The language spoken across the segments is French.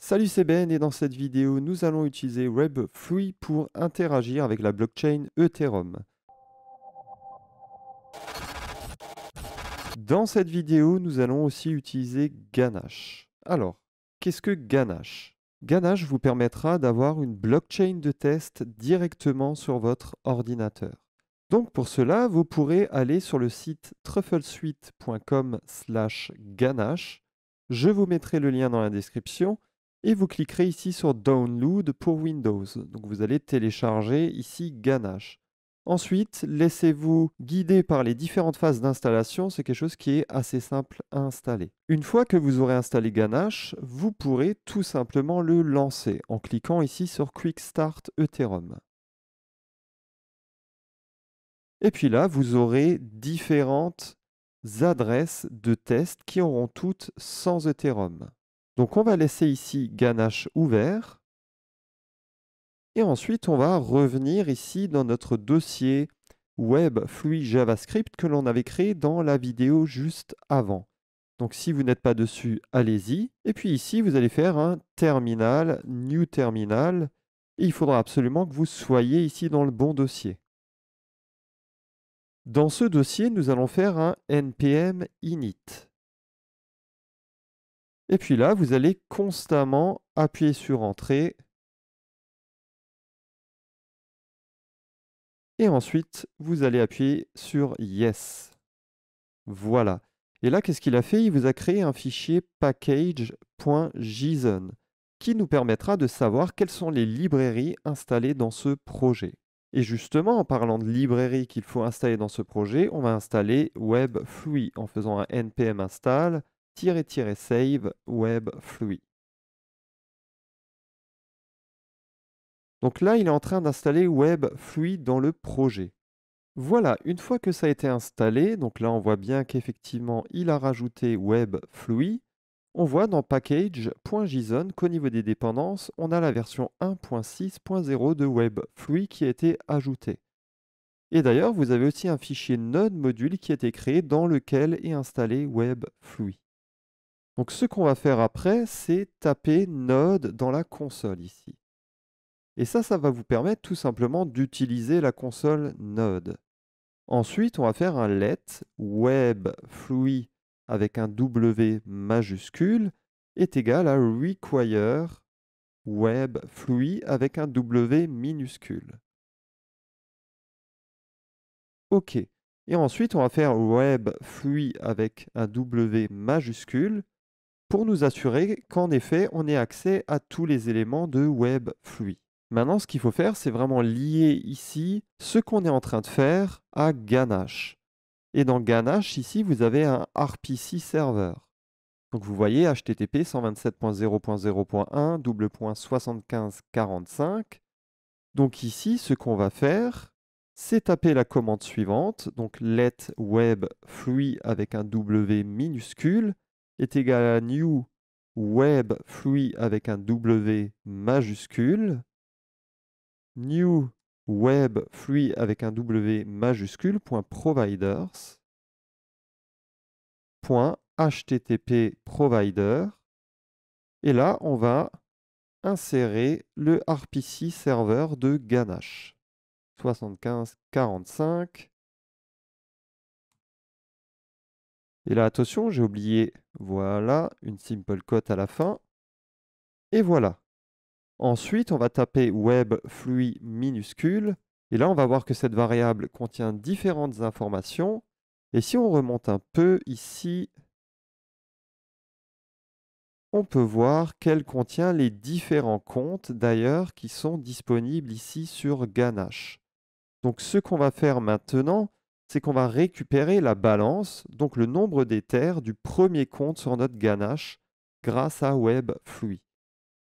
Salut, c'est Ben et dans cette vidéo, nous allons utiliser Web3 pour interagir avec la blockchain Ethereum. Dans cette vidéo, nous allons aussi utiliser Ganache. Alors, qu'est-ce que Ganache? Ganache vous permettra d'avoir une blockchain de test directement sur votre ordinateur. Donc pour cela, vous pourrez aller sur le site trufflesuite.com/ganache. Je vous mettrai le lien dans la description et vous cliquerez ici sur Download pour Windows. Donc vous allez télécharger ici Ganache. Ensuite, laissez-vous guider par les différentes phases d'installation. C'est quelque chose qui est assez simple à installer. Une fois que vous aurez installé Ganache, vous pourrez tout simplement le lancer en cliquant ici sur Quick Start Ethereum. Et puis là, vous aurez différentes adresses de test qui auront toutes 100 Ethereum. Donc on va laisser ici Ganache ouvert. Et ensuite, on va revenir ici dans notre dossier Web3 JavaScript que l'on avait créé dans la vidéo juste avant. Donc si vous n'êtes pas dessus, allez-y. Et puis ici, vous allez faire un terminal, New Terminal. Et il faudra absolument que vous soyez ici dans le bon dossier. Dans ce dossier, nous allons faire un npm init. Et puis là, vous allez constamment appuyer sur Entrée. Et ensuite, vous allez appuyer sur Yes. Voilà. Et là, qu'est-ce qu'il a fait? Il vous a créé un fichier package.json qui nous permettra de savoir quelles sont les librairies installées dans ce projet. Et justement, en parlant de librairies qu'il faut installer dans ce projet, on va installer Web3 en faisant un npm install --save Web3. Donc là, il est en train d'installer Web3 dans le projet. Voilà, une fois que ça a été installé, donc là on voit bien qu'effectivement il a rajouté Web3. On voit dans package.json qu'au niveau des dépendances, on a la version 1.6.0 de Web3 qui a été ajoutée. Et d'ailleurs, vous avez aussi un fichier node module qui a été créé dans lequel est installé Web3. Donc ce qu'on va faire après, c'est taper node dans la console ici. Et ça va vous permettre tout simplement d'utiliser la console node. Ensuite, on va faire un let Web3 avec un W majuscule est égal à require Web3 avec un W minuscule. OK. Et ensuite, on va faire Web3 avec un W majuscule pour nous assurer qu'en effet, on ait accès à tous les éléments de Web3. Maintenant, ce qu'il faut faire, c'est vraiment lier ici ce qu'on est en train de faire à Ganache. Et dans Ganache, ici, vous avez un RPC server. Donc vous voyez HTTP 127.0.0.1 ://7545. Donc ici, ce qu'on va faire, c'est taper la commande suivante. Donc let web3 avec un W minuscule est égal à new web3 avec un W majuscule. New web3 avec un W majuscule .providers .http provider. Et là, on va insérer le RPC serveur de Ganache. 7545. Et là, attention, j'ai oublié, voilà, une simple quote à la fin. Et voilà. Ensuite, on va taper web3 minuscule. Et là, on va voir que cette variable contient différentes informations. Et si on remonte un peu ici, on peut voir qu'elle contient les différents comptes d'ailleurs qui sont disponibles ici sur Ganache. Donc ce qu'on va faire maintenant, c'est qu'on va récupérer la balance, donc le nombre d'Ethers du premier compte sur notre Ganache grâce à Web3.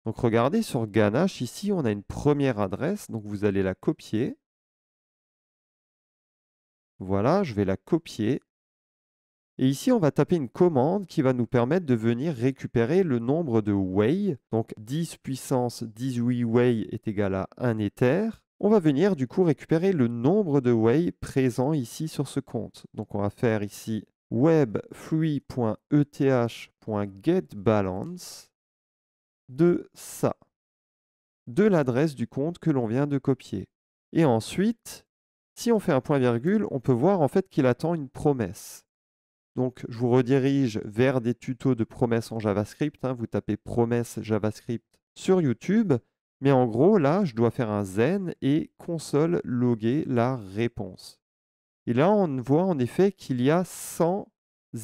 Donc regardez sur Ganache, ici on a une première adresse, donc vous allez la copier. Voilà, je vais la copier. Et ici, on va taper une commande qui va nous permettre de venir récupérer le nombre de Wei. Donc 10 puissance 18 Wei est égal à 1 Ether. On va venir du coup récupérer le nombre de Wei présents ici sur ce compte. Donc on va faire ici web3.eth.getBalance. de ça, de l'adresse du compte que l'on vient de copier. Et ensuite, si on fait un point-virgule, on peut voir en fait qu'il attend une promesse. Donc, je vous redirige vers des tutos de promesses en JavaScript, hein. Vous tapez promesse JavaScript sur YouTube. Mais en gros, là, je dois faire un zen et console loguer la réponse. Et là, on voit en effet qu'il y a 100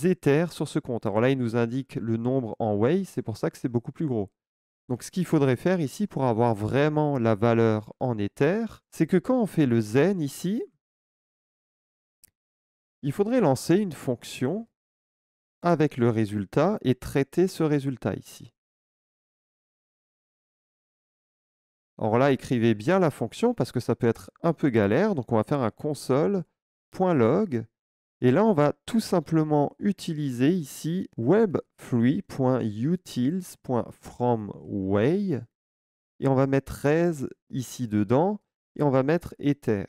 Ethers sur ce compte. Alors là, il nous indique le nombre en Way, c'est pour ça que c'est beaucoup plus gros. Donc, ce qu'il faudrait faire ici pour avoir vraiment la valeur en Ether, c'est que quand on fait le zen ici, il faudrait lancer une fonction avec le résultat et traiter ce résultat ici. Alors là, écrivez bien la fonction parce que ça peut être un peu galère. Donc, on va faire un console.log. Et là, on va tout simplement utiliser ici webfree.utils.fromWay. Et on va mettre res ici dedans. Et on va mettre ether.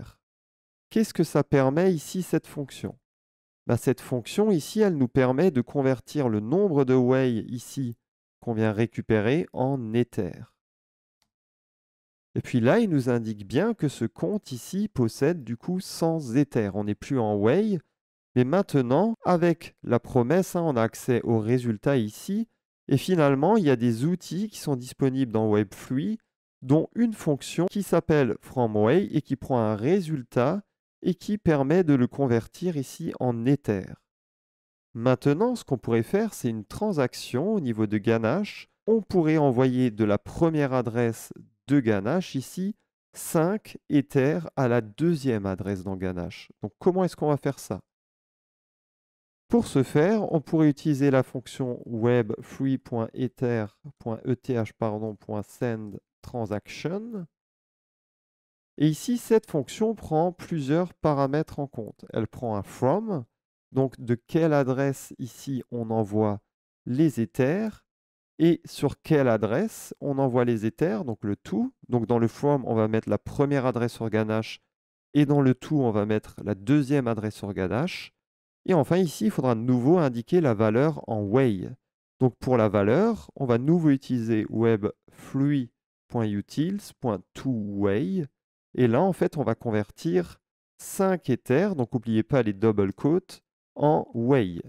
Qu'est-ce que ça permet ici, cette fonction? Cette fonction ici, elle nous permet de convertir le nombre de way ici qu'on vient récupérer en ether. Et puis là, il nous indique bien que ce compte ici possède du coup 100 Ether. On n'est plus en way, mais maintenant, avec la promesse, on a accès aux résultats ici. Et finalement, il y a des outils qui sont disponibles dans Webfree, dont une fonction qui s'appelle FromWay et qui prend un résultat et qui permet de le convertir ici en Ether. Maintenant, ce qu'on pourrait faire, c'est une transaction au niveau de Ganache. On pourrait envoyer de la première adresse de Ganache ici 5 Ethers à la deuxième adresse dans Ganache. Donc comment est-ce qu'on va faire ça? Pour ce faire, on pourrait utiliser la fonction webfree.send transaction. Et ici, cette fonction prend plusieurs paramètres en compte. Elle prend un from, donc de quelle adresse ici on envoie les Ethers, et sur quelle adresse on envoie les Ethers, donc le to. Donc dans le from, on va mettre la première adresse sur Ganache, et dans le to, on va mettre la deuxième adresse sur Ganache. Et enfin ici, il faudra de nouveau indiquer la valeur en way. Donc pour la valeur, on va de nouveau utiliser webfree.utils.toWay. Et là, en fait, on va convertir 5 Ethers, donc n'oubliez pas les double quotes, en way.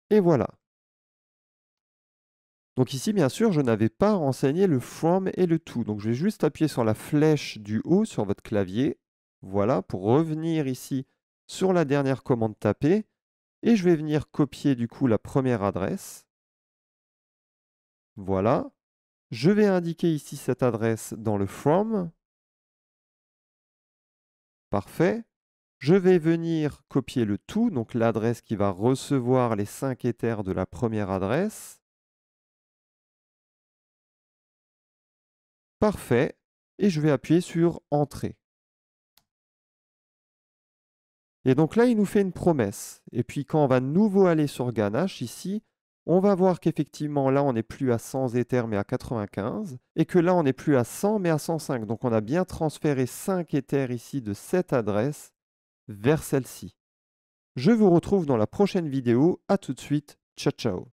Et voilà. Donc ici, bien sûr, je n'avais pas renseigné le from et le to. Donc je vais juste appuyer sur la flèche du haut sur votre clavier. Voilà, pour revenir ici sur la dernière commande tapée. Et je vais venir copier du coup la première adresse. Voilà. Je vais indiquer ici cette adresse dans le from. Parfait. Je vais venir copier le to, donc l'adresse qui va recevoir les 5 Ethers de la première adresse. Parfait. Et je vais appuyer sur Entrée. Et donc là, il nous fait une promesse. Et puis quand on va de nouveau aller sur Ganache ici, on va voir qu'effectivement là, on n'est plus à 100 Ethers mais à 95. Et que là, on n'est plus à 100 mais à 105. Donc on a bien transféré 5 Ethers ici de cette adresse vers celle-ci. Je vous retrouve dans la prochaine vidéo. À tout de suite. Ciao, ciao.